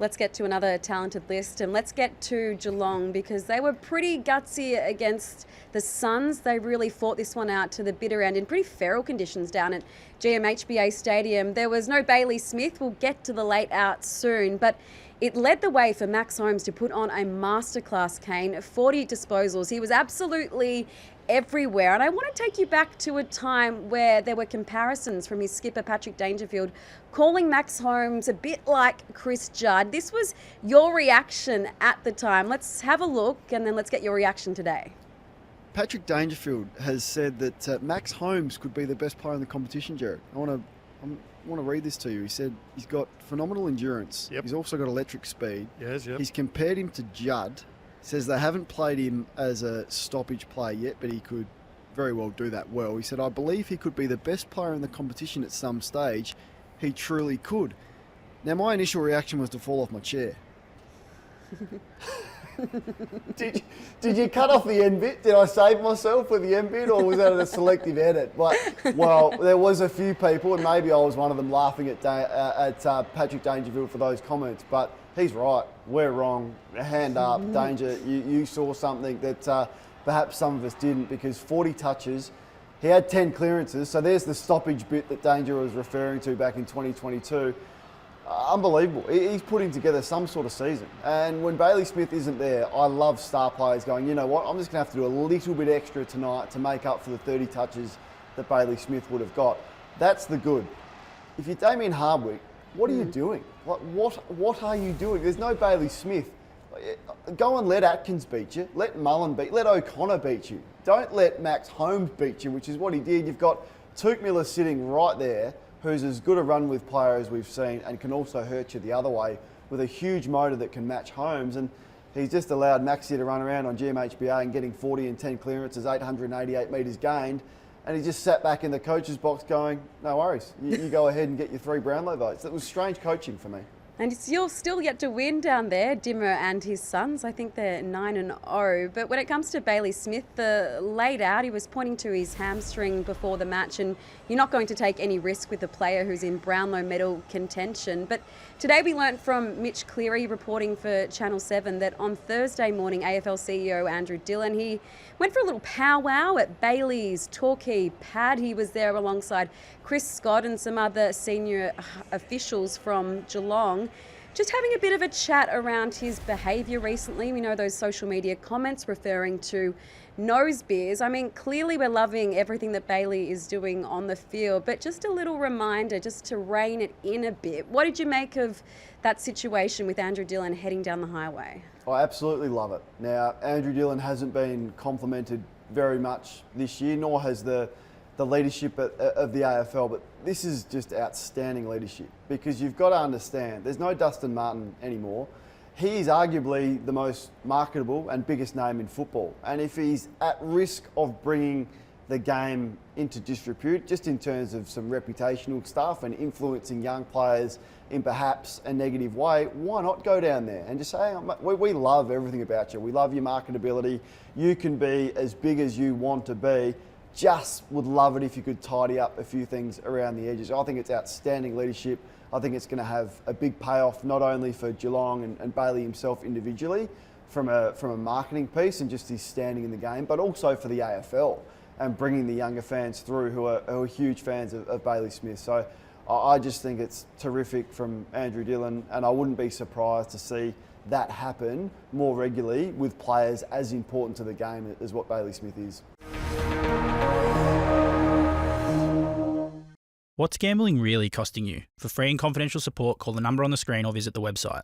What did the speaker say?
let's get to another talented list, and let's get to Geelong, because they were pretty gutsy against the Suns. They really fought this one out to the bitter end in pretty feral conditions down at GMHBA Stadium. There was no Bailey Smith. We'll get to the late out soon, but it led the way for Max Holmes to put on a masterclass, Kane. 40 disposals. He was absolutely everywhere. And I want to take you back to a time where there were comparisons from his skipper, Patrick Dangerfield, calling Max Holmes a bit like Chris Judd. This was your reaction at the time. Let's have a look, and then let's get your reaction today. Patrick Dangerfield has said that Max Holmes could be the best player in the competition, Jared. I want to read this to you. He said he's got phenomenal endurance. Yep. He's also got electric speed. Yes, yep. He's compared him to Judd. Says they haven't played him as a stoppage player yet, but he could very well do that well. He said, I believe he could be the best player in the competition at some stage. He truly could. Now, my initial reaction was to fall off my chair. Did you cut off the end bit? Did I save myself with the end bit, or was that a selective edit? Well, there was a few people, and maybe I was one of them, laughing at Patrick Dangerfield for those comments, but he's right. We're wrong. Hand up, Danger. You saw something that perhaps some of us didn't, because 40 touches, he had 10 clearances, so there's the stoppage bit that Danger was referring to back in 2022. Unbelievable. He's putting together some sort of season. And when Bailey Smith isn't there, I love star players going, you know what, I'm just going to have to do a little bit extra tonight to make up for the 30 touches that Bailey Smith would have got. That's the good. If you're Damien Hardwick, what are you doing? What are you doing? There's no Bailey Smith. Go and let Atkins beat you. Let Mullen beat you. Let O'Connor beat you. Don't let Max Holmes beat you, which is what he did. You've got Tuke Miller sitting right there, who's as good a run with player as we've seen and can also hurt you the other way with a huge motor that can match Holmes. And he's just allowed Maxi to run around on GMHBA and getting 40 and 10 clearances, 888 metres gained. And he just sat back in the coach's box going, no worries, you go ahead and get your 3 Brownlow votes. It was strange coaching for me. And you're still yet to win down there, Dimmer and his Sons. I think they're 9-0. But when it comes to Bailey Smith, the laid out, he was pointing to his hamstring before the match, and you're not going to take any risk with a player who's in Brownlow medal contention. But today we learnt from Mitch Cleary, reporting for Channel 7, that on Thursday morning, AFL CEO Andrew Dillon, he went for a little powwow at Bailey's Torquay pad. He was there alongside Chris Scott and some other senior officials from Geelong, just having a bit of a chat around his behaviour recently. We know those social media comments referring to nose beers. I mean, clearly we're loving everything that Bailey is doing on the field, but just a little reminder just to rein it in a bit. What did you make of that situation with Andrew Dillon heading down the highway? I absolutely love it. Now, Andrew Dillon hasn't been complimented very much this year, nor has the leadership of the AFL, but this is just outstanding leadership, because you've got to understand, there's no Dustin Martin anymore. He is arguably the most marketable and biggest name in football, and if he's at risk of bringing the game into disrepute, just in terms of some reputational stuff and influencing young players in perhaps a negative way, why not go down there and just say, hey, we love everything about you. We love your marketability. You can be as big as you want to be. Just would love it if you could tidy up a few things around the edges. I think it's outstanding leadership. I think it's going to have a big payoff, not only for Geelong and Bailey himself individually, from a marketing piece and just his standing in the game, but also for the AFL and bringing the younger fans through who are huge fans of Bailey Smith. So I just think it's terrific from Andrew Dillon, and I wouldn't be surprised to see that happen more regularly with players as important to the game as what Bailey Smith is. What's gambling really costing you? For free and confidential support, call the number on the screen or visit the website.